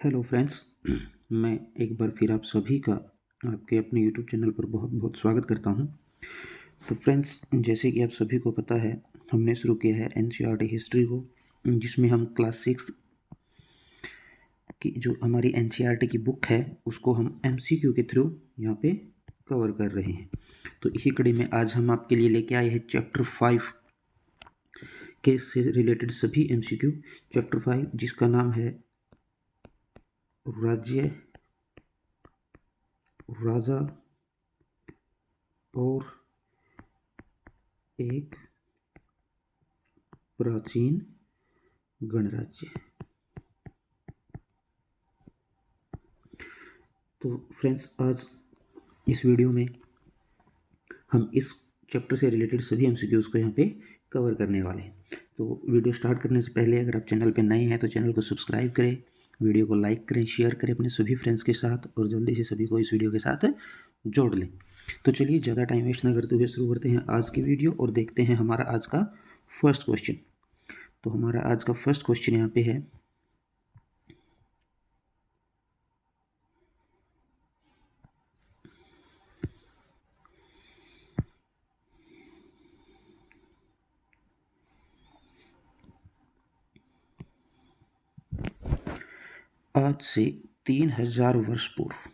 Hello friends. मैं एक बार फिर आप सभी का आपके अपने यूट्यूब चैनल पर बहुत बहुत स्वागत करता हूं। तो फ्रेंड्स, जैसे कि आप सभी को पता है, हमने शुरू किया है एनसीईआरटी हिस्ट्री को, जिसमें हम क्लास 6 की जो हमारी एनसीईआरटी की बुक है उसको हम एमसीक्यू के थ्रू यहाँ पे कवर कर रहे हैं। तो इसी कड़ी में आज हम आपके लिए लेके आए हैं चैप्टर 5 के से रिलेटेड सभी एमसीक्यू। चैप्टर 5 जिसका नाम है राज्य, राजा और एक प्राचीन गणराज्य। तो फ्रेंड्स, आज इस वीडियो में हम इस चैप्टर से रिलेटेड सभी एमसीक्यूज़ को यहाँ पे कवर करने वाले हैं। तो वीडियो स्टार्ट करने से पहले अगर आप चैनल पे नए हैं तो चैनल को सब्सक्राइब करें, वीडियो को लाइक करें, शेयर करें अपने सभी फ्रेंड्स के साथ और जल्दी से सभी को इस वीडियो के साथ जोड़ लें। तो चलिए ज़्यादा टाइम वेस्ट न करते हुए शुरू करते हैं आज की वीडियो और देखते हैं हमारा आज का फर्स्ट क्वेश्चन। तो हमारा आज का फर्स्ट क्वेश्चन यहाँ पे है, आज से 3000 वर्ष पूर्व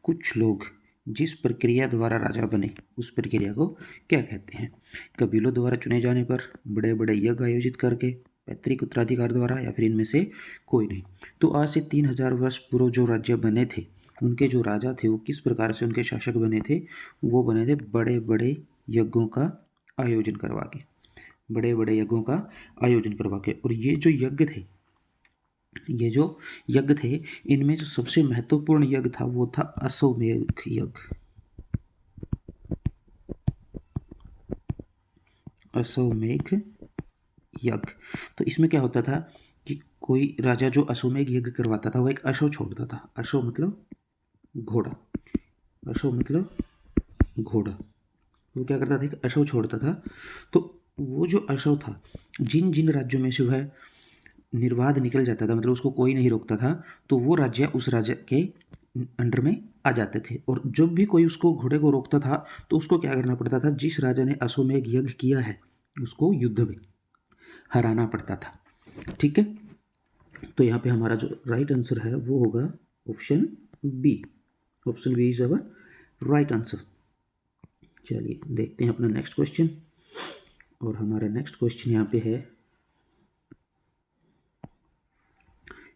कुछ लोग जिस प्रक्रिया द्वारा राजा बने उस प्रक्रिया को क्या कहते हैं? कबीलों द्वारा चुने जाने पर, बड़े बड़े यज्ञ आयोजित करके, पैतृक उत्तराधिकार द्वारा, या फिर इनमें से कोई नहीं। तो आज से 3000 वर्ष पूर्व जो राज्य बने थे, उनके जो राजा थे वो किस प्रकार से उनके शासक बने थे? वो बने थे बड़े बड़े यज्ञों का आयोजन करवा के, बड़े बड़े यज्ञों का आयोजन करवा के। और ये जो यज्ञ थे, ये जो यज्ञ थे, इनमें जो सबसे महत्वपूर्ण यज्ञ था वो था अश्वमेध यज्ञ। अश्वमेध यज्ञ। तो इसमें क्या होता था कि कोई राजा जो अश्वमेध यज्ञ करवाता था वो एक अश्व छोड़ता था। अश्व मतलब घोड़ा, अश्व मतलब घोड़ा। वो क्या करता था, एक अश्व छोड़ता था। तो वो जो अश्व था, जिन जिन राज्यों में से वह निर्बाध निकल जाता था, मतलब उसको कोई नहीं रोकता था, तो वो राज्य उस राज्य के अंडर में आ जाते थे। और जब भी कोई उसको घोड़े को रोकता था तो उसको क्या करना पड़ता था, जिस राजा ने अश्वमेध यज्ञ किया है उसको युद्ध में हराना पड़ता था। ठीक है, तो यहाँ पे हमारा जो राइट आंसर है वो होगा option B. Option B is our right answer. चलिए देखते हैं अपना नेक्स्ट क्वेश्चन। और हमारा नेक्स्ट क्वेश्चन यहाँ पे है,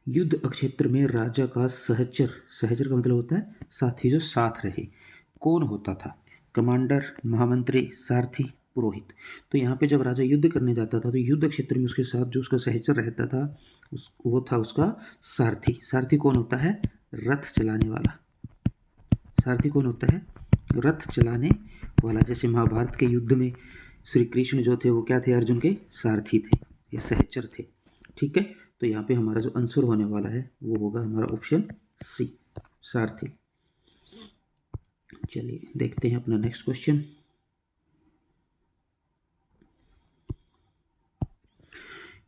युद्ध क्षेत्र में राजा का सहचर, सहचर का मतलब होता है साथी, जो साथ रहे, कौन होता था? कमांडर, महामंत्री, सारथी, पुरोहित। तो यहाँ पे जब राजा युद्ध करने जाता था तो युद्ध क्षेत्र में उसके साथ जो उसका सहचर रहता था वो था उसका सारथी। सारथी कौन होता है? रथ चलाने वाला। सारथी कौन होता है? रथ चलाने वाला। जैसे महाभारत के युद्ध में श्री कृष्ण जो थे वो क्या थे? अर्जुन के सारथी थे या सहचर थे। ठीक है, तो यहाँ पे हमारा जो आंसर होने वाला है वो होगा हमारा ऑप्शन सी, सारथी। चलिए देखते हैं अपना नेक्स्ट क्वेश्चन।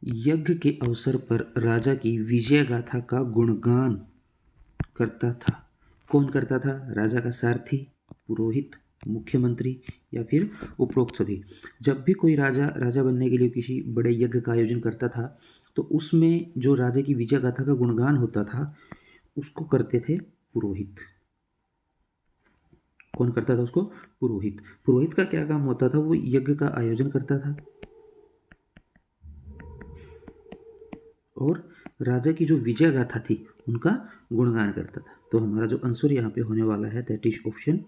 यज्ञ के अवसर पर राजा की विजय गाथा का गुणगान करता था, कौन करता था? राजा का सारथी, पुरोहित, मुख्यमंत्री, या फिर उपरोक्त सभी। जब भी कोई राजा बनने के लिए किसी बड़े यज्ञ का आयोजन करता था तो उसमें जो राजा की विजय गाथा का गुणगान होता था उसको करते थे पुरोहित। कौन करता था उसको? पुरोहित। पुरोहित का क्या काम होता था? वो यज्ञ का आयोजन करता था और राजा की जो विजय गाथा थी उनका गुणगान करता था। तो हमारा जो आंसर यहाँ पे होने वाला है दैट इज ऑप्शन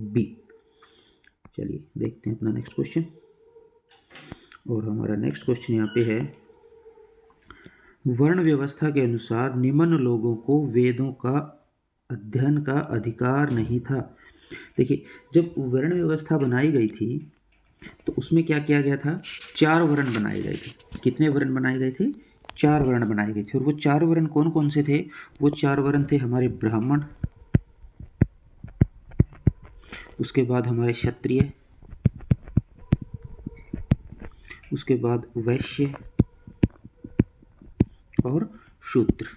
बी। चलिए देखते हैं अपना नेक्स्ट क्वेश्चन। और हमारा नेक्स्ट क्वेश्चन यहाँ पे है, वर्ण व्यवस्था के अनुसार निम्न लोगों को वेदों का अध्ययन का अधिकार नहीं था। देखिए, जब वर्ण व्यवस्था बनाई गई थी तो उसमें क्या किया गया था? 4 वर्ण बनाए गए थे। कितने वर्ण बनाए गए थे? 4 वर्ण बनाए गए थे। और वो 4 वर्ण कौन कौन से थे? वो 4 वर्ण थे हमारे ब्राह्मण, उसके बाद हमारे क्षत्रिय, उसके बाद वैश्य और शूद्र।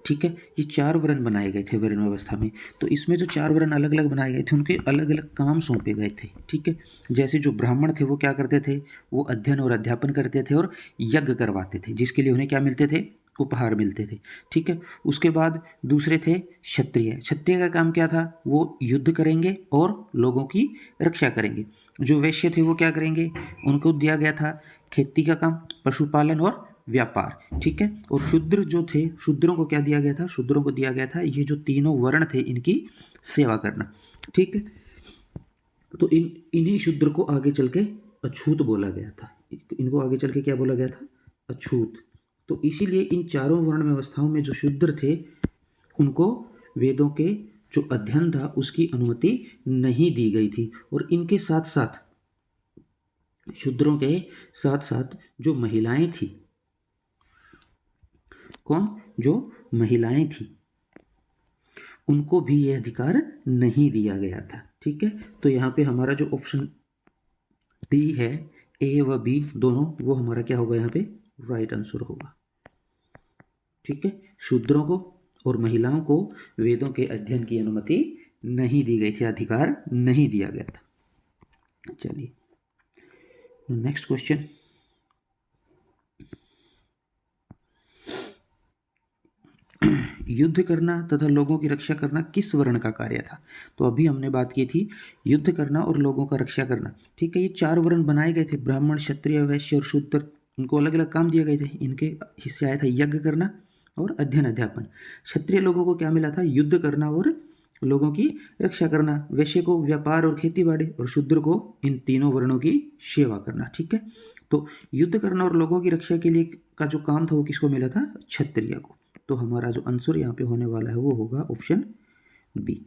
ठीक है, ये 4 वर्ण बनाए गए थे वर्ण व्यवस्था में। तो इसमें जो 4 वर्ण अलग अलग बनाए गए थे उनके अलग अलग काम सौंपे गए थे। ठीक है, जैसे जो ब्राह्मण थे वो क्या करते थे, वो अध्ययन और अध्यापन करते थे और यज्ञ करवाते थे, जिसके लिए उन्हें क्या मिलते थे, उपहार मिलते थे। ठीक है, उसके बाद दूसरे थे क्षत्रिय। क्षत्रिय का काम क्या था, वो युद्ध करेंगे और लोगों की रक्षा करेंगे। जो वैश्य थे वो क्या करेंगे, उनको दिया गया था खेती का काम, पशुपालन और व्यापार। ठीक है, और शूद्र जो थे, शूद्रों को क्या दिया गया था, शूद्रों को दिया गया था ये जो तीनों वर्ण थे इनकी सेवा करना। ठीक है, तो इन्हीं शूद्र को आगे चल के अछूत बोला गया था। इनको आगे चल के क्या बोला गया था, अछूत। तो इसीलिए इन चारों वर्ण व्यवस्थाओं में जो शूद्र थे उनको वेदों के जो अध्ययन था उसकी अनुमति नहीं दी गई थी। और इनके साथ साथ, शूद्रों के साथ साथ जो महिलाएं थी, कौन, जो महिलाएं थी, उनको भी यह अधिकार नहीं दिया गया था। ठीक है, तो यहाँ पे हमारा जो ऑप्शन डी है, ए व बी दोनों, वो हमारा क्या होगा, यहाँ पे राइट आंसर होगा। ठीक है, शूद्रों को और महिलाओं को वेदों के अध्ययन की अनुमति नहीं दी गई थी, अधिकार नहीं दिया गया था। चलिए नेक्स्ट क्वेश्चन। युद्ध करना तथा लोगों की रक्षा करना किस वर्ण का कार्य था। तो अभी हमने बात की थी युद्ध करना और लोगों का रक्षा करना। ठीक है, ये 4 वर्ण बनाए गए थे, ब्राह्मण, क्षत्रिय, वैश्य और शूद्र। इनको अलग अलग काम दिए गए थे। इनके हिस्से आया था यज्ञ करना और अध्ययन अध्यापन। क्षत्रिय लोगों को क्या मिला था, युद्ध करना और लोगों की रक्षा करना। वैश्य को व्यापार और खेती बाड़ी, और शूद्र को इन तीनों वर्णों की सेवा करना। ठीक है, तो युद्ध करना और लोगों की रक्षा के लिए का जो काम था वो किसको मिला था, क्षत्रिय को। तो हमारा जो आंसर यहाँ पे होने वाला है वो होगा ऑप्शन बी।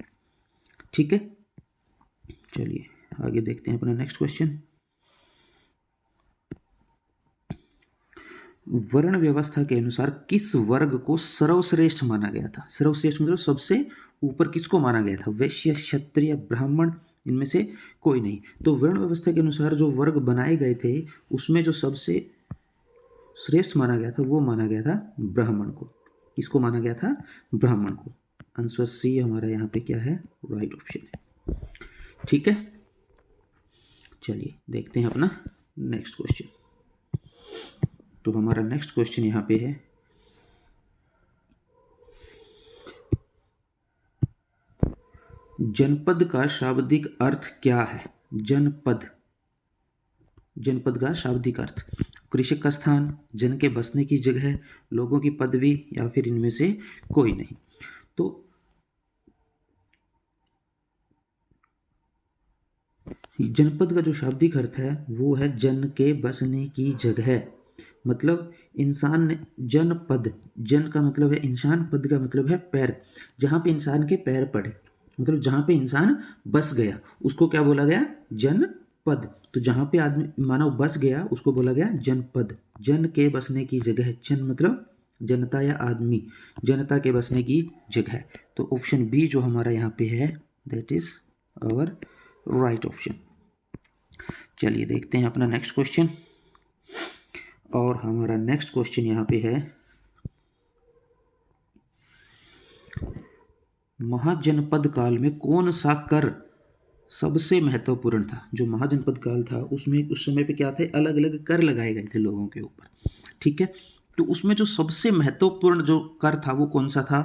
ठीक है, चलिए आगे देखते हैं अपना नेक्स्ट क्वेश्चन। वर्ण व्यवस्था के अनुसार किस वर्ग को सर्वश्रेष्ठ माना गया था। सर्वश्रेष्ठ मतलब सबसे ऊपर किसको माना गया था, वैश्य, क्षत्रिय, ब्राह्मण, इनमें से कोई नहीं। तो वर्ण व्यवस्था के अनुसार जो वर्ग बनाए गए थे उसमें जो सबसे श्रेष्ठ माना गया था वो माना गया था ब्राह्मण को। किसको माना गया था, ब्राह्मण को। आंसर सी हमारा यहाँ पे क्या है, राइट ऑप्शन है। ठीक है, चलिए देखते हैं अपना नेक्स्ट क्वेश्चन। तो हमारा नेक्स्ट क्वेश्चन यहाँ पे है, जनपद का शाब्दिक अर्थ क्या है। जनपद, जनपद का शाब्दिक अर्थ, कृषक का स्थान, जन के बसने की जगह, लोगों की पदवी, या फिर इनमें से कोई नहीं। तो जनपद का जो शाब्दिक अर्थ है वो है जन के बसने की जगह। मतलब इंसान ने, जनपद, जन का मतलब है इंसान, पद का मतलब है पैर। जहाँ पे इंसान के पैर पड़े, मतलब जहाँ पे इंसान बस गया उसको क्या बोला गया, जनपद। तो जहाँ पे आदमी मानव बस गया उसको बोला गया जनपद। जन के बसने की जगह, जन मतलब जनता या आदमी, जनता के बसने की जगह। तो ऑप्शन बी जो हमारा यहाँ पे है that is our right option. चलिए देखते हैं अपना नेक्स्ट क्वेश्चन। और हमारा नेक्स्ट क्वेश्चन यहाँ पे है, महाजनपद काल में कौन सा कर सबसे महत्वपूर्ण था। जो महाजनपद काल था उसमें उस समय पे क्या थे, अलग अलग कर लगाए गए थे लोगों के ऊपर। ठीक है, तो उसमें जो सबसे महत्वपूर्ण जो कर था वो कौन सा था,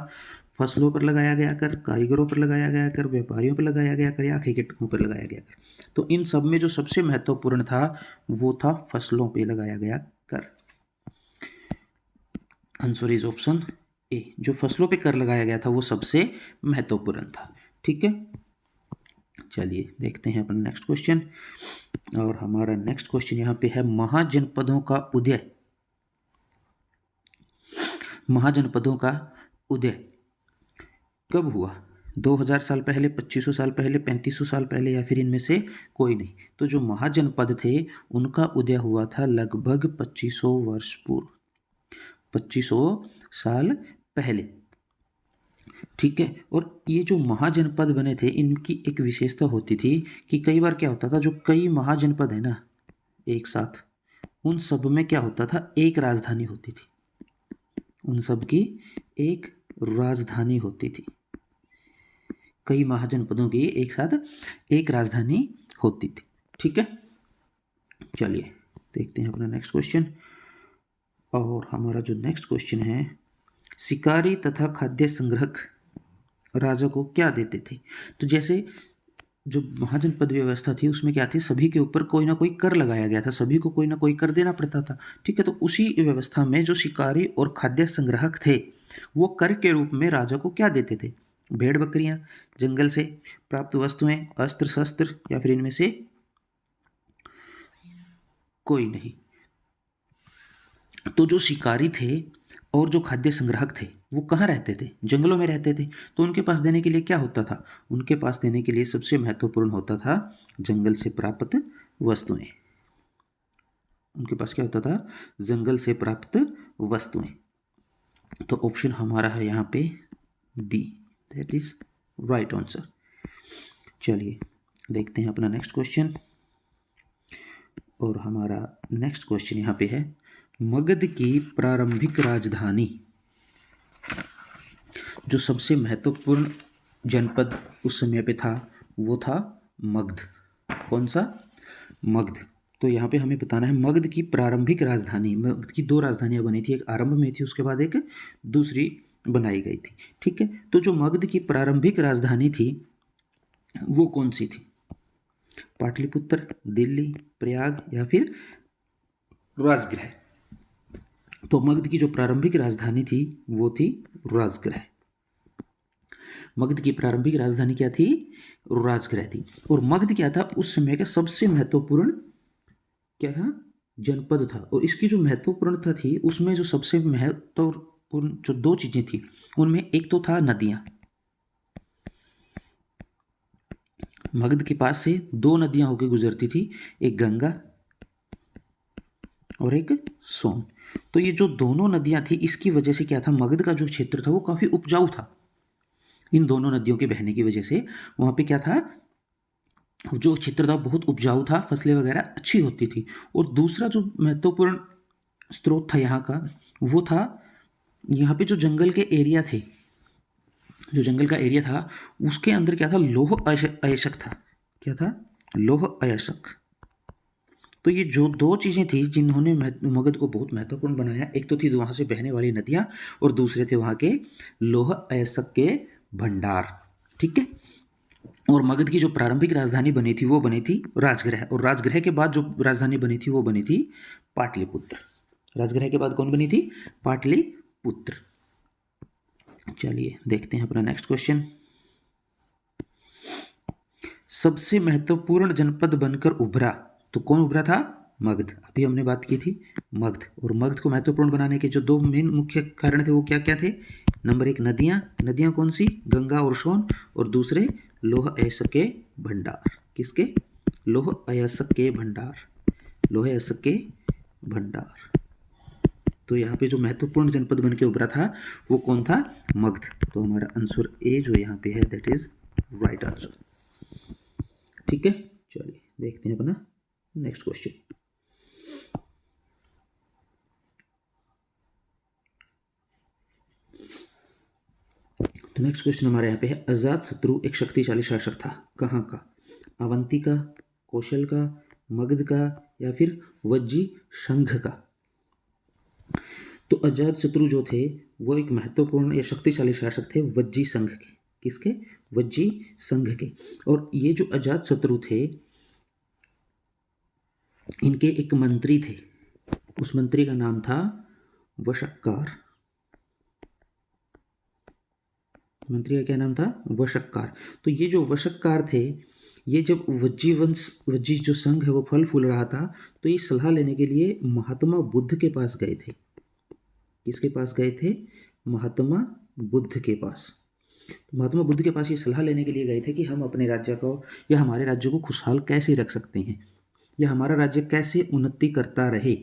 फसलों पर लगाया गया कर, कारीगरों पर लगाया गया कर, व्यापारियों पर लगाया गया कर, या क्रिकेटरों पर लगाया गया कर। तो इन सब में जो सबसे महत्वपूर्ण था वो था फसलों पे लगाया गया कर। Answer is option A. जो फसलों पे कर लगाया गया था वो सबसे महत्वपूर्ण था। ठीक है, चलिए देखते हैं अपना नेक्स्ट क्वेश्चन। और हमारा नेक्स्ट क्वेश्चन यहाँ पे है, महाजनपदों का उदय, महाजनपदों का उदय कब हुआ। 2000 साल पहले, 2500 साल पहले, 3500 साल पहले, या फिर इनमें से कोई नहीं। तो जो महाजनपद थे उनका उदय हुआ था लगभग 2500 वर्ष पूर्व, 2500 साल पहले। ठीक है, और ये जो महाजनपद बने थे इनकी एक विशेषता होती थी कि कई बार क्या होता था, जो कई महाजनपद है ना एक साथ, उन सब में क्या होता था, एक राजधानी होती थी। उन सब की एक राजधानी होती थी। कई महाजनपदों की एक साथ एक राजधानी होती थी। ठीक है, चलिए देखते हैं अपना नेक्स्ट क्वेश्चन। और हमारा जो नेक्स्ट क्वेश्चन है, शिकारी तथा खाद्य संग्रहक राजा को क्या देते थे? तो जैसे जो महाजनपद व्यवस्था थी उसमें क्या थी, सभी के ऊपर कोई ना कोई कर लगाया गया था, सभी को कोई ना कोई कर देना पड़ता था। ठीक है, तो उसी व्यवस्था में जो शिकारी और खाद्य संग्राहक थे वो कर के रूप में राजा को क्या देते थे? भेड़ बकरियां, जंगल से प्राप्त वस्तुएं, अस्त्र शस्त्र, या फिर इनमें से कोई नहीं। तो जो शिकारी थे और जो खाद्य संग्राहक थे वो कहाँ रहते थे? जंगलों में रहते थे। तो उनके पास देने के लिए क्या होता था? उनके पास देने के लिए सबसे महत्वपूर्ण होता था जंगल से प्राप्त वस्तुएं। उनके पास क्या होता था? जंगल से प्राप्त वस्तुएं। तो ऑप्शन हमारा है यहाँ पे B, that is right answer. चलिए देखते हैं अपना नेक्स्ट क्वेश्चन। और हमारा नेक्स्ट क्वेश्चन यहाँ पे है, मगध की प्रारंभिक राजधानी, जो सबसे महत्वपूर्ण जनपद उस समय पे था वो था मगध। कौन सा? मगध। तो यहाँ पे हमें बताना है मगध की प्रारंभिक राजधानी। मगध की दो राजधानियाँ बनी थी, एक आरंभ में थी, उसके बाद एक दूसरी बनाई गई थी। ठीक है, तो जो मगध की प्रारंभिक राजधानी थी वो कौन सी थी? पाटलिपुत्र, दिल्ली, प्रयाग, या फिर राजगृह? तो मगध की जो प्रारंभिक राजधानी थी वो थी राजगृह। मगध की प्रारंभिक राजधानी क्या थी? राजगृह थी। और मगध क्या था? उस समय का सबसे महत्वपूर्ण क्या था? जनपद था। और इसकी जो महत्वपूर्णता थी उसमें जो सबसे महत्वपूर्ण जो दो चीजें थी उनमें एक तो था नदियां। मगध के पास से दो नदियां होकर गुजरती थी, एक गंगा और एक सोन। तो ये जो दोनों नदियां थी इसकी वजह से क्या था, मगध का जो क्षेत्र था वो काफी उपजाऊ था। इन दोनों नदियों के बहने की वजह से वहां पे क्या था, जो क्षेत्र था बहुत उपजाऊ था, फसलें वगैरह अच्छी होती थी। और दूसरा जो महत्वपूर्ण स्रोत था यहाँ का वो था, यहाँ पे जो जंगल के एरिया थे, जो जंगल का एरिया था उसके अंदर क्या था, लौह अयस्क था। क्या था? लौह अयस्क। तो ये जो दो चीज़ें थी जिन्होंने मगध को बहुत महत्वपूर्ण बनाया, एक तो थी वहाँ से बहने वाली नदियाँ और दूसरे थे वहाँ के लौह अयस्क के भंडार। ठीक है, और मगध की जो प्रारंभिक राजधानी बनी थी वो बनी थी राजगृह, और राजगृह के बाद जो राजधानी बनी थी वो बनी थी पाटलिपुत्र। राजगृह के बाद कौन बनी थी? पाटलिपुत्र। चलिए देखते हैं अपना नेक्स्ट क्वेश्चन। सबसे महत्वपूर्ण जनपद बनकर उभरा, तो कौन उभरा था? मगध। अभी हमने बात की थी मगध। और मगध को महत्वपूर्ण बनाने के जो दो मेन मुख्य कारण थे वो क्या क्या थे? नंबर एक नदियाँ। नदियाँ कौन सी? गंगा और सोन। और दूसरे लौह अयस्क के भंडार। किसके? लौह अयस्क के भंडार। लौह अयस्क के भंडार। तो यहाँ पे जो महत्वपूर्ण जनपद बन के उभरा था वो कौन था? मगध। तो हमारा आंसर ए जो यहाँ पे है दैट इज राइट आंसर। ठीक है, चलिए देखते हैं अपना नेक्स्ट क्वेश्चन। तो नेक्स्ट क्वेश्चन हमारे यहाँ पे है, अजातशत्रु एक शक्तिशाली शासक था, कहाँ का? अवंती का, कौशल का, मगध का, या फिर वज्जी संघ का? तो अजातशत्रु जो थे वो एक महत्वपूर्ण या शक्तिशाली शासक थे वज्जी संघ के। किसके? वज्जी संघ के। और ये जो अजातशत्रु थे इनके एक मंत्री थे, उस मंत्री का नाम था वशक्कार। मंत्री का क्या नाम था? वशक्कार। तो ये जो वशक्कार थे, ये जब वज्जी जो संघ है वो फल फूल रहा था तो ये सलाह लेने के लिए महात्मा बुद्ध के पास गए थे। किसके पास गए थे? महात्मा बुद्ध के पास। तो महात्मा बुद्ध के पास ये सलाह लेने के लिए गए थे कि हम अपने राज्य को या हमारे राज्य को खुशहाल कैसे रख सकते हैं, या हमारा राज्य कैसे उन्नति करता रहे।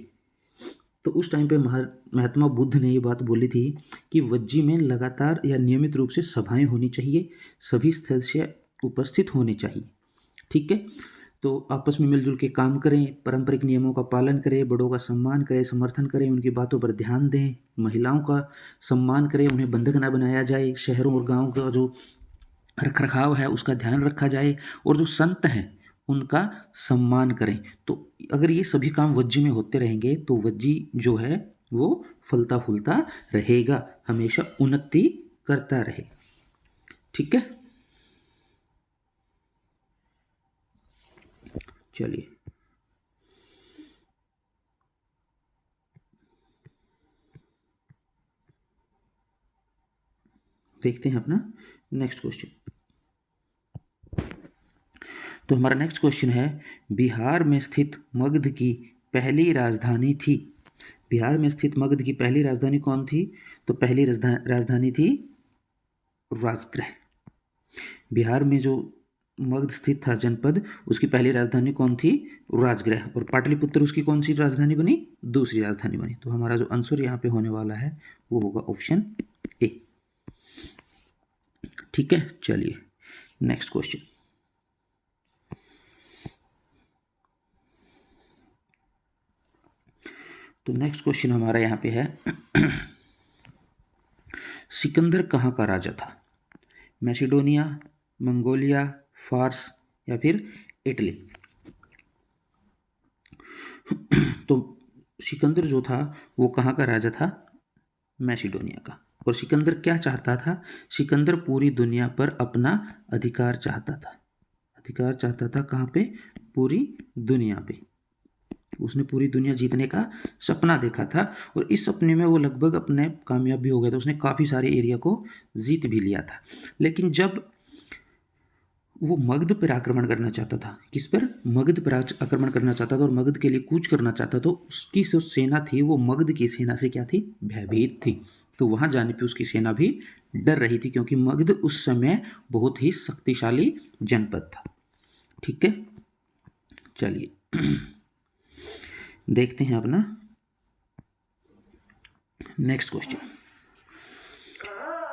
तो उस टाइम पे महात्मा बुद्ध ने ये बात बोली थी कि वज्जी में लगातार या नियमित रूप से सभाएं होनी चाहिए, सभी सदस्य उपस्थित होने चाहिए। ठीक है, तो आपस में मिलजुल के काम करें, पारंपरिक नियमों का पालन करें, बड़ों का सम्मान करें, समर्थन करें, उनकी बातों पर ध्यान दें, महिलाओं का सम्मान करें, उन्हें बंधक ना बनाया जाए, शहरों और गाँव का जो रख रखाव है उसका ध्यान रखा जाए, और जो संत हैं उनका सम्मान करें। तो अगर ये सभी काम वज्जी में होते रहेंगे तो वज्जी जो है वो फलता फूलता रहेगा, हमेशा उन्नति करता रहे। ठीक है, चलिए देखते हैं अपना नेक्स्ट क्वेश्चन। तो हमारा नेक्स्ट क्वेश्चन है, बिहार में स्थित मगध की पहली राजधानी थी। बिहार में स्थित मगध की पहली राजधानी कौन थी? तो पहली राजधानी थी राजगृह। बिहार में जो मगध स्थित था जनपद, उसकी पहली राजधानी कौन थी? राजगृह। और पाटलिपुत्र उसकी कौन सी राजधानी बनी? दूसरी राजधानी बनी। तो हमारा जो आंसर यहाँ पे होने वाला है वो होगा ऑप्शन ए। ठीक है, चलिए नेक्स्ट क्वेश्चन। तो नेक्स्ट क्वेश्चन हमारा यहाँ पे है, सिकंदर कहाँ का राजा था? मैसिडोनिया, मंगोलिया, फारस या फिर इटली? तो सिकंदर जो था वो कहाँ का राजा था? मैसिडोनिया का। और सिकंदर क्या चाहता था? सिकंदर पूरी दुनिया पर अपना अधिकार चाहता था। अधिकार चाहता था कहाँ पे? पूरी दुनिया पे। उसने पूरी दुनिया जीतने का सपना देखा था, और इस सपने में वो लगभग अपने कामयाब भी हो गया था। उसने काफ़ी सारे एरिया को जीत भी लिया था। लेकिन जब वो मगध पर आक्रमण करना चाहता था, किस पर? मगध पर आक्रमण करना चाहता था और मगध के लिए कूच करना चाहता था, तो उसकी जो सेना थी वो मगध की सेना से क्या थी? भयभीत थी। तो वहाँ जाने पे उसकी सेना भी डर रही थी, क्योंकि मगध उस समय बहुत ही शक्तिशाली जनपद था। ठीक है, चलिए देखते हैं अपना नेक्स्ट क्वेश्चन।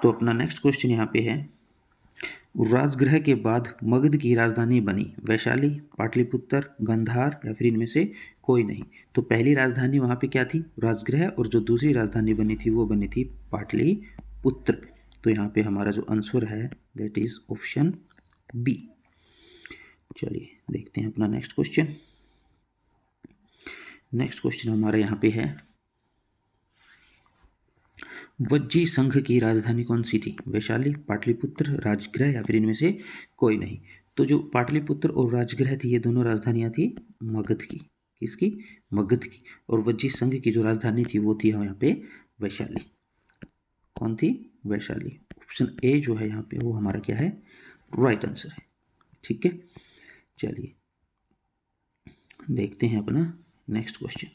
तो अपना नेक्स्ट क्वेश्चन यहाँ पे है, राजगृह के बाद मगध की राजधानी बनी वैशाली, पाटलिपुत्र, गांधार या फिर इनमें से कोई नहीं। तो पहली राजधानी वहाँ पे क्या थी? राजगृह। और जो दूसरी राजधानी बनी थी वो बनी थी पाटलिपुत्र। तो यहाँ पे हमारा जो आंसर है दैट इज ऑप्शन बी। चलिए देखते हैं अपना नेक्स्ट क्वेश्चन। नेक्स्ट क्वेश्चन हमारा यहाँ पे है, वज्जी संघ की राजधानी कौन सी थी? वैशाली, पाटलिपुत्र, राजगृह या फिर इनमें से कोई नहीं। तो जो पाटलिपुत्र और राजगृह थी ये दोनों राजधानियां थी मगध की। किसकी? मगध की। और वज्जी संघ की जो राजधानी थी वो थी यहाँ पे वैशाली। कौन थी? वैशाली। ऑप्शन ए जो है यहाँ पे वो हमारा क्या है? राइट आंसर है। ठीक है, चलिए देखते हैं अपना नेक्स्ट क्वेश्चन।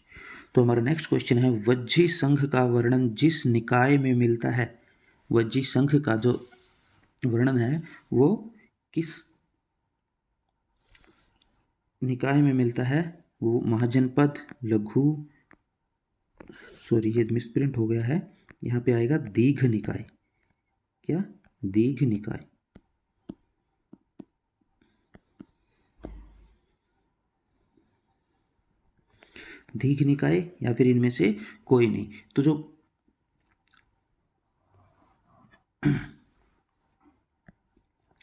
तो हमारा नेक्स्ट क्वेश्चन है, वज्जी संघ का वर्णन जिस निकाय में मिलता है। वज्जी संघ का जो वर्णन है वो किस निकाय में मिलता है? वो महाजनपद, लघु, सॉरी ये मिसप्रिंट हो गया है, यहाँ पे आएगा दीघ निकाय। क्या? दीघ निकाय। दीघ निकाय या फिर इनमें से कोई नहीं। तो जो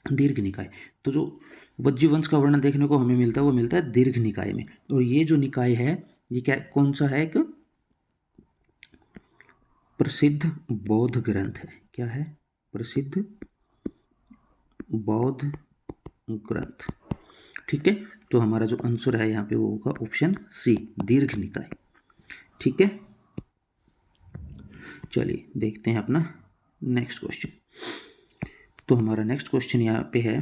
दीर्घ निकाय, तो जो वज्जी वंश का वर्णन देखने को हमें मिलता है वो मिलता है दीर्घ निकाय में। और ये जो निकाय है ये क्या, कौन सा है? एक प्रसिद्ध बौद्ध ग्रंथ है। क्या है? प्रसिद्ध बौद्ध ग्रंथ। ठीक है, तो हमारा जो आंसर है यहाँ पे वो होगा ऑप्शन सी, दीर्घ निकाय। ठीक है, चलिए देखते हैं अपना नेक्स्ट क्वेश्चन। तो हमारा नेक्स्ट क्वेश्चन यहाँ पे है,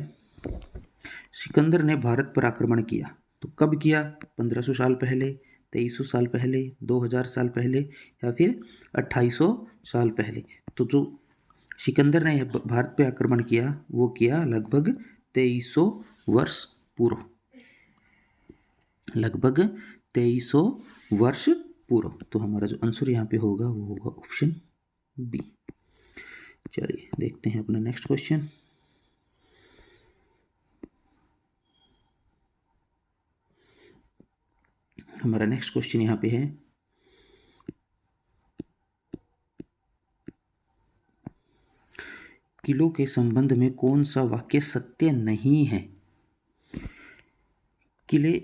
सिकंदर ने भारत पर आक्रमण किया तो कब किया? 1500 साल पहले, 2300 साल पहले, 2000 साल पहले या फिर 2800 साल पहले? तो जो सिकंदर ने भारत पे आक्रमण किया वो किया लगभग 2300 वर्ष पूर्व। लगभग 2300 वर्ष पूर्व। तो हमारा जो आंसर यहाँ पे होगा वो होगा ऑप्शन बी। चलिए देखते हैं अपना नेक्स्ट क्वेश्चन। हमारा नेक्स्ट क्वेश्चन यहाँ पे है, किलों के संबंध में कौन सा वाक्य सत्य नहीं है? किले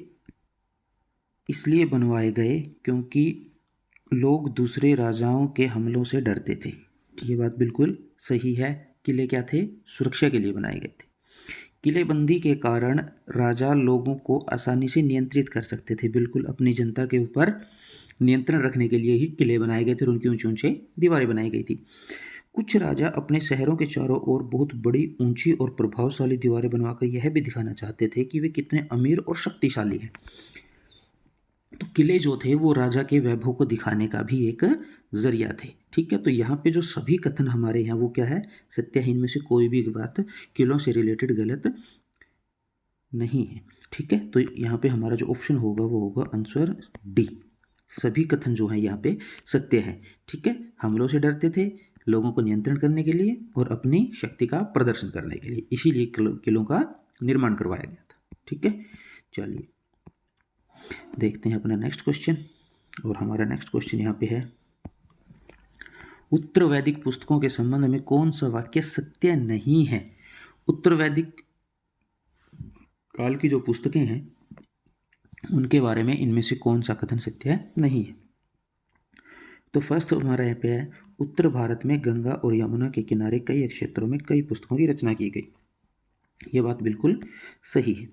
इसलिए बनवाए गए क्योंकि लोग दूसरे राजाओं के हमलों से डरते थे। ये बात बिल्कुल सही है। किले क्या थे? सुरक्षा के लिए बनाए गए थे। किलेबंदी के कारण राजा लोगों को आसानी से नियंत्रित कर सकते थे। बिल्कुल अपनी जनता के ऊपर नियंत्रण रखने के लिए ही किले बनाए गए थे और उनकी ऊंचे ऊंचे दीवारें बनाई गई थी। कुछ राजा अपने शहरों के चारों ओर बहुत बड़ी, ऊंची और प्रभावशाली दीवारें बनवाकर यह भी दिखाना चाहते थे कि वे कितने अमीर और शक्तिशाली हैं। तो किले जो थे वो राजा के वैभव को दिखाने का भी एक जरिया थे। ठीक है, तो यहाँ पे जो सभी कथन हमारे यहाँ वो क्या है? सत्य है। इनमें से कोई भी बात किलों से रिलेटेड गलत नहीं है। ठीक है, तो यहाँ पे हमारा जो ऑप्शन होगा वो होगा आंसर डी। सभी कथन जो है यहाँ पे सत्य है। ठीक है, हमलों से डरते थे लोगों को नियंत्रण करने के लिए और अपनी शक्ति का प्रदर्शन करने के लिए, इसीलिए किलों का निर्माण करवाया गया था। ठीक है, चलिए देखते हैं अपना नेक्स्ट क्वेश्चन। और हमारा नेक्स्ट क्वेश्चन यहाँ पे है, उत्तर वैदिक पुस्तकों के संबंध में कौन सा वाक्य सत्य नहीं है? उत्तर वैदिक काल की जो पुस्तकें हैं उनके बारे में इनमें से कौन सा कथन सत्य नहीं है? तो फर्स्ट हमारा यहाँ पे है, उत्तर भारत में गंगा और यमुना के किनारे कई क्षेत्रों में कई पुस्तकों की रचना की गई। ये बात बिल्कुल सही है।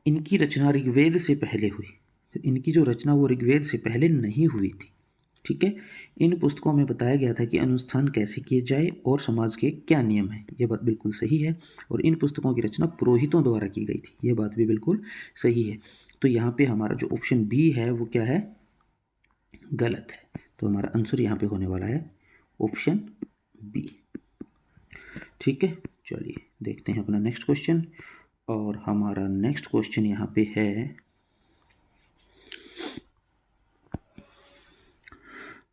इनकी रचना ऋग्वेद से पहले हुई। तो इनकी जो रचना वो ऋग्वेद से पहले नहीं हुई थी। ठीक है, इन पुस्तकों में बताया गया था कि अनुष्ठान कैसे किए जाए और समाज के क्या नियम हैं। ये बात बिल्कुल सही है। और इन पुस्तकों की रचना पुरोहितों द्वारा की गई थी। ये बात भी बिल्कुल सही है। तो यहाँ पे हमारा जो ऑप्शन बी है वो क्या है? गलत है। तो हमारा आंसर यहाँ पे होने वाला है ऑप्शन बी। ठीक है, चलिए देखते हैं अपना नेक्स्ट क्वेश्चन। और हमारा नेक्स्ट क्वेश्चन यहाँ पे है,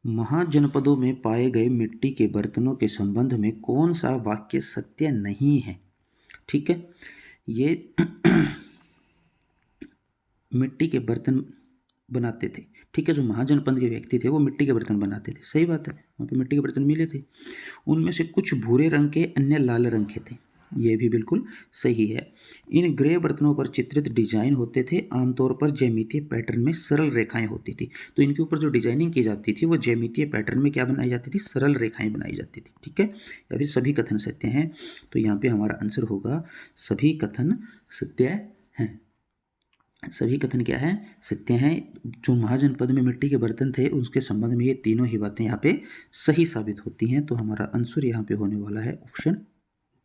महाजनपदों में पाए गए मिट्टी के बर्तनों के संबंध में कौन सा वाक्य सत्य नहीं है? ठीक है, ये मिट्टी के बर्तन बनाते थे। ठीक है, जो महाजनपद के व्यक्ति थे वो मिट्टी के बर्तन बनाते थे। सही बात है, वहाँ पे मिट्टी के बर्तन मिले थे। उनमें से कुछ भूरे रंग के, अन्य लाल रंग के थे। ये भी बिल्कुल सही है। इन ग्रे बर्तनों पर चित्रित डिजाइन होते थे। आमतौर पर ज्यामितीय पैटर्न में सरल रेखाएं होती थी। तो इनके ऊपर जो डिजाइनिंग की जाती थी वो ज्यामितीय पैटर्न में क्या बनाई जाती थी? सरल रेखाएं बनाई जाती थी। ठीक है, या फिर सभी कथन सत्य हैं। तो यहाँ पे हमारा आंसर होगा सभी कथन सत्य हैं। सभी कथन क्या है? सत्य हैं। जो महाजनपद में मिट्टी के बर्तन थे उसके संबंध में ये तीनों ही बातें यहाँ पे सही साबित होती हैं। तो हमारा आंसर यहाँ पे होने वाला है ऑप्शन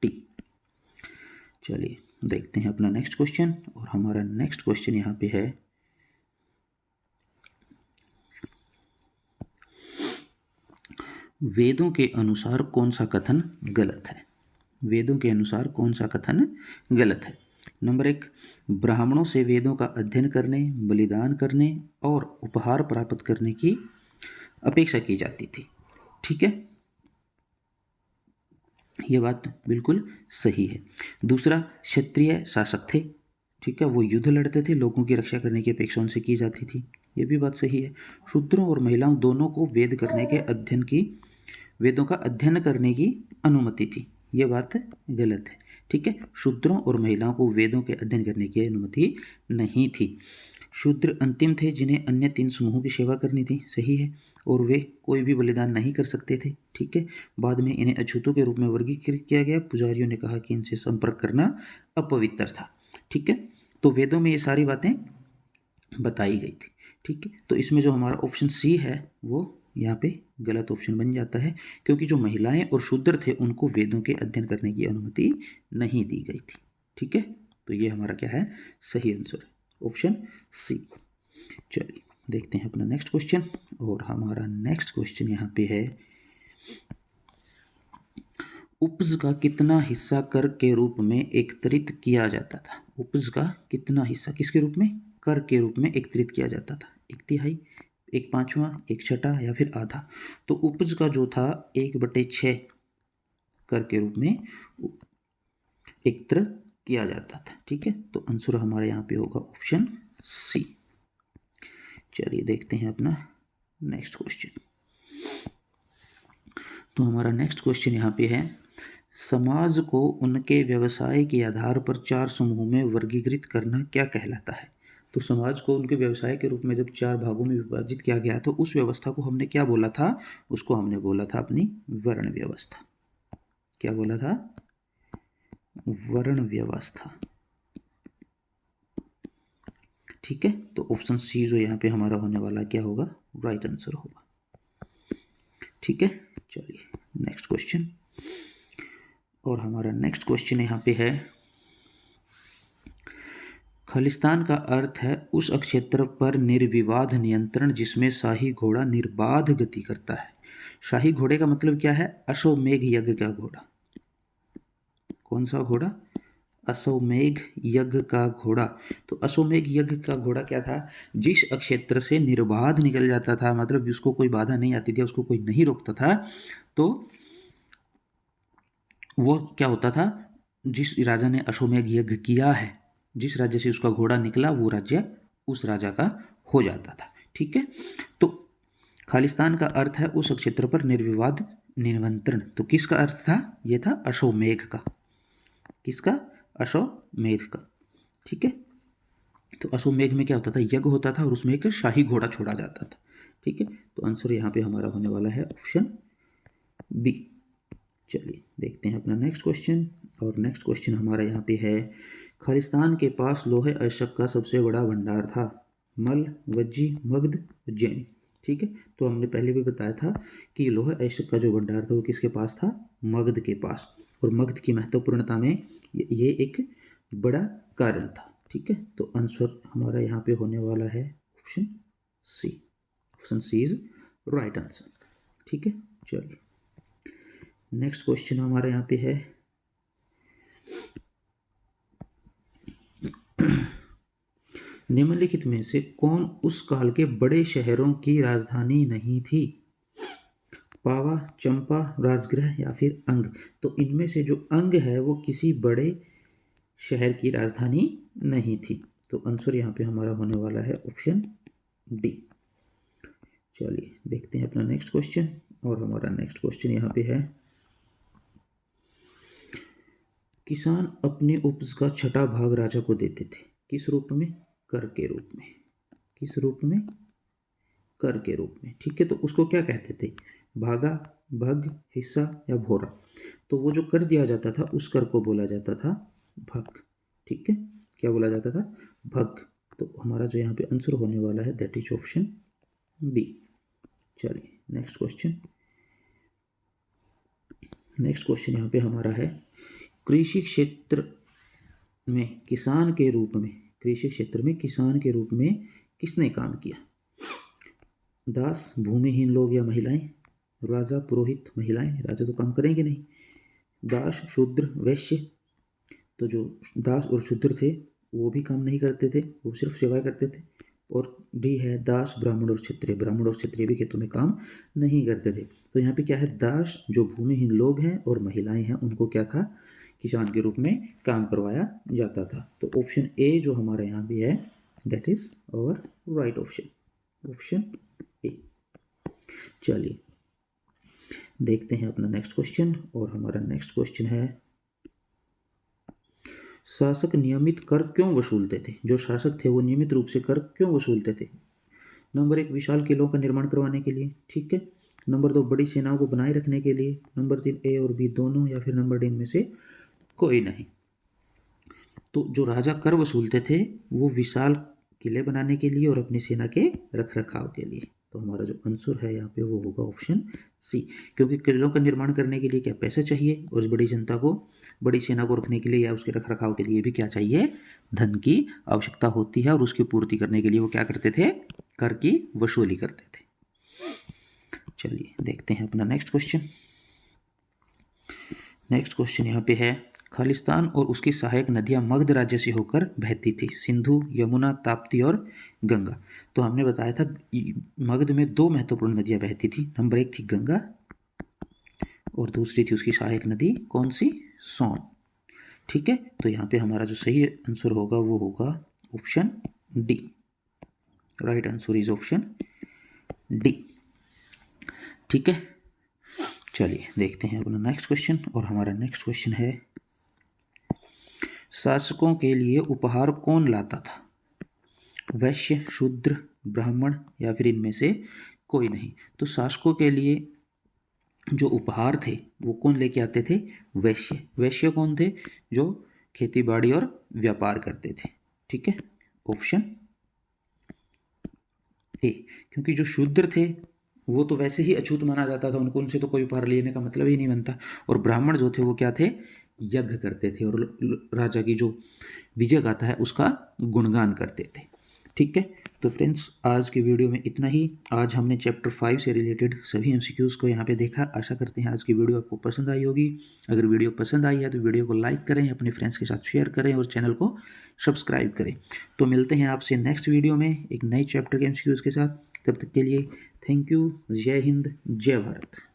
डी। चलिए देखते हैं अपना नेक्स्ट क्वेश्चन। और हमारा नेक्स्ट क्वेश्चन यहाँ पे है, वेदों के अनुसार कौन सा कथन गलत है? वेदों के अनुसार कौन सा कथन गलत है? नंबर 1, ब्राह्मणों से वेदों का अध्ययन करने, बलिदान करने और उपहार प्राप्त करने की अपेक्षा की जाती थी। ठीक है, ये बात बिल्कुल सही है। दूसरा, क्षत्रिय शासक थे। ठीक है, वो युद्ध लड़ते थे, लोगों की रक्षा करने की अपेक्षा उनसे की जाती थी। ये भी बात सही है। शूद्रों और महिलाओं दोनों को वेदों का अध्ययन करने की अनुमति थी। ये बात गलत है। ठीक है, शूद्रों और महिलाओं को वेदों के अध्ययन करने की अनुमति नहीं थी। शूद्र अंतिम थे जिन्हें अन्य 3 समूहों की सेवा करनी थी। सही है। और वे कोई भी बलिदान नहीं कर सकते थे। ठीक है, बाद में इन्हें अछूतों के रूप में वर्गीकृत किया गया। पुजारियों ने कहा कि इनसे संपर्क करना अपवित्र था। ठीक है, तो वेदों में ये सारी बातें बताई गई थी। ठीक है, तो इसमें जो हमारा ऑप्शन सी है वो यहाँ पे गलत ऑप्शन बन जाता है, क्योंकि जो महिलाएं और शूद्र थे उनको वेदों के अध्ययन करने की अनुमति नहीं दी गई थी। ठीक है, तो ये हमारा क्या है? सही आंसर है ऑप्शन सी। चलिए देखते हैं अपना नेक्स्ट क्वेश्चन। और हमारा नेक्स्ट क्वेश्चन यहाँ पे है, उपज का कितना हिस्सा कर के रूप में एकत्रित किया जाता था? उपज का कितना हिस्सा किसके रूप में? कर के रूप में एकत्रित किया जाता था। 1/3, 1/5, 1/6 या फिर आधा। तो उपज का जो था 1/6 कर के रूप में एकत्र किया जाता था। ठीक है, तो आंसर हमारे यहाँ पे होगा ऑप्शन सी। चलिए देखते हैं अपना नेक्स्ट क्वेश्चन। तो हमारा नेक्स्ट क्वेश्चन यहाँ पे है, समाज को उनके व्यवसाय के आधार पर 4 समूह में वर्गीकृत करना क्या कहलाता है? तो समाज को उनके व्यवसाय के रूप में जब 4 भागों में विभाजित किया गया तो उस व्यवस्था को हमने क्या बोला था? उसको हमने बोला था अपनी वर्ण व्यवस्था। क्या बोला था? वर्ण व्यवस्था। ठीक है, तो ऑप्शन सी जो यहाँ पे हमारा होने वाला क्या होगा? राइट आंसर होगा। ठीक है, चलिए नेक्स्ट क्वेश्चन। और हमारा नेक्स्ट क्वेश्चन यहाँ पे है, खालिस्तान का अर्थ है उस क्षेत्र पर निर्विवाद नियंत्रण जिसमें शाही घोड़ा निर्बाध गति करता है। शाही घोड़े का मतलब क्या है? अश्वमेघ यज्ञ का घोड़ा। कौन सा घोड़ा? अश्वमेघ यज्ञ का घोड़ा। तो अश्वमेघ यज्ञ का घोड़ा क्या था? जिस क्षेत्र से निर्बाध निकल जाता था, मतलब उसको कोई बाधा नहीं आती थी, उसको कोई नहीं रोकता था, तो वो क्या होता था? जिस राजा ने अश्वमेघ यज्ञ किया है, जिस राज्य से उसका घोड़ा निकला, वो राज्य उस राजा का हो जाता था। ठीक है, तो खालिस्तान का अर्थ है उस क्षेत्र पर निर्विवाद नियंत्रण। तो किसका अर्थ था? ये था अश्वमेघ का। किसका? अश्वमेध का। ठीक है, तो अश्वमेघ में क्या होता था? यज्ञ होता था और उसमें एक शाही घोड़ा छोड़ा जाता था। ठीक है, तो आंसर यहाँ पे हमारा होने वाला है ऑप्शन बी। चलिए देखते हैं अपना नेक्स्ट क्वेश्चन। और नेक्स्ट क्वेश्चन हमारा यहाँ पे है, खालिस्तान के पास लोहे अयस्क का सबसे बड़ा भंडार था। मल, वज्जी, मगध, उज्जैन। ठीक है, तो हमने पहले भी बताया था कि लोहे अयस्क का जो भंडार था वो किसके पास था? मगध के पास। और मगध की महत्वपूर्णता में ये एक बड़ा कारण था। ठीक है, तो आंसर हमारा यहाँ पे होने वाला है option C. Option C is right answer. ठीक है, चलिए नेक्स्ट क्वेश्चन हमारे यहाँ पे है, निम्नलिखित में से कौन उस काल के बड़े शहरों की राजधानी नहीं थी? पावा, चंपा, राजगृह या फिर अंग। तो इनमें से जो अंग है वो किसी बड़े शहर की राजधानी नहीं थी। तो आंसर यहाँ पे हमारा होने वाला है ऑप्शन डी। चलिए देखते हैं अपना नेक्स्ट क्वेश्चन। और हमारा नेक्स्ट क्वेश्चन यहाँ पे है, किसान अपने उपज का छठा भाग राजा को देते थे। किस रूप में? कर के रूप में। किस रूप में? कर के रूप में। ठीक है, तो उसको क्या कहते थे? भागा, भग, हिस्सा या भोरा। तो वो जो कर दिया जाता था उस कर को बोला जाता था भग। ठीक है, क्या बोला जाता था? भग। तो हमारा जो यहाँ पे आंसर होने वाला है दैट इज ऑप्शन बी। चलिए नेक्स्ट क्वेश्चन। नेक्स्ट क्वेश्चन यहाँ पे हमारा है, कृषि क्षेत्र में किसान के रूप में, कृषि क्षेत्र में किसान के रूप में किसने काम किया? दास, भूमिहीन लोग या महिलाएं, राजा, पुरोहित, महिलाएं। राजा तो काम करेंगे नहीं। दास, शूद्र, वैश्य। तो जो दास और शूद्र थे वो भी काम नहीं करते थे, वो सिर्फ सेवा करते थे। और डी है दास, ब्राह्मण और क्षत्रिय। ब्राह्मण और क्षत्रिय भी खेतों में काम नहीं करते थे। तो यहाँ पे क्या है? दास जो भूमिहीन लोग हैं और महिलाएं हैं उनको क्या था? किसान के रूप में काम करवाया जाता था। तो ऑप्शन ए जो हमारा यहाँ भी है that is our right option. Option A. चलिए देखते हैं अपना नेक्स्ट क्वेश्चन। और हमारा नेक्स्ट क्वेश्चन है, शासक नियमित कर क्यों वसूलते थे? जो शासक थे वो नियमित रूप से कर क्यों वसूलते थे? नंबर 1, विशाल किलों का निर्माण करवाने के लिए। ठीक है, नंबर 2, बड़ी सेनाओं को बनाए रखने के लिए। नंबर 3, ए और बी दोनों, या फिर नंबर डी इनमें से कोई नहीं। तो जो राजा कर वसूलते थे वो विशाल किले बनाने के लिए और अपनी सेना के रख रखाव के लिए। तो हमारा जो आंसर है यहाँ पे वो होगा ऑप्शन सी। क्योंकि किलों का निर्माण करने के लिए क्या? पैसा चाहिए। और बड़ी जनता को, बड़ी सेना को रखने के लिए या उसके रख रखाव के लिए भी क्या चाहिए? धन की आवश्यकता होती है। और उसकी पूर्ति करने के लिए वो क्या करते थे? कर की वसूली करते थे। चलिए देखते हैं अपना नेक्स्ट क्वेश्चन। नेक्स्ट क्वेश्चन यहाँ पे है, खालिस्तान और उसकी सहायक नदियाँ मगध राज्य से होकर बहती थी। सिंधु, यमुना, ताप्ती और गंगा। तो हमने बताया था मगध में 2 महत्वपूर्ण नदियाँ बहती थी। नंबर 1 थी गंगा और दूसरी थी उसकी सहायक नदी कौन सी? सोन। ठीक है, तो यहाँ पे हमारा जो सही आंसर होगा वो होगा option D. Right answer is option D. ठीक है, चलिए देखते हैं अपना नेक्स्ट क्वेश्चन। और हमारा नेक्स्ट क्वेश्चन है, शासकों के लिए उपहार कौन लाता था? वैश्य, शूद्र, ब्राह्मण या फिर इनमें से कोई नहीं। तो शासकों के लिए जो उपहार थे वो कौन लेके आते थे? वैश्य। वैश्य कौन थे? जो खेती बाड़ी और व्यापार करते थे। ठीक है, ऑप्शन ए। क्योंकि जो शूद्र थे वो तो वैसे ही अछूत माना जाता था, उनको उनसे तो कोई उपहार लेने का मतलब ही नहीं बनता। और ब्राह्मण जो थे वो क्या थे? यज्ञ करते थे और राजा की जो विजय गाथा है उसका गुणगान करते थे। ठीक है, तो फ्रेंड्स आज की वीडियो में इतना ही। आज हमने चैप्टर 5 से रिलेटेड सभी एमसीक्यूज़ को यहाँ पे देखा। आशा करते हैं आज की वीडियो आपको पसंद आई होगी। अगर वीडियो पसंद आई है तो वीडियो को लाइक करें, अपने फ्रेंड्स के साथ शेयर करें और चैनल को सब्सक्राइब करें। तो मिलते हैं आपसे नेक्स्ट वीडियो में एक नए चैप्टर के एमसीक्यूज़ के साथ। तब तक के लिए थैंक यू। जय हिंद, जय भारत।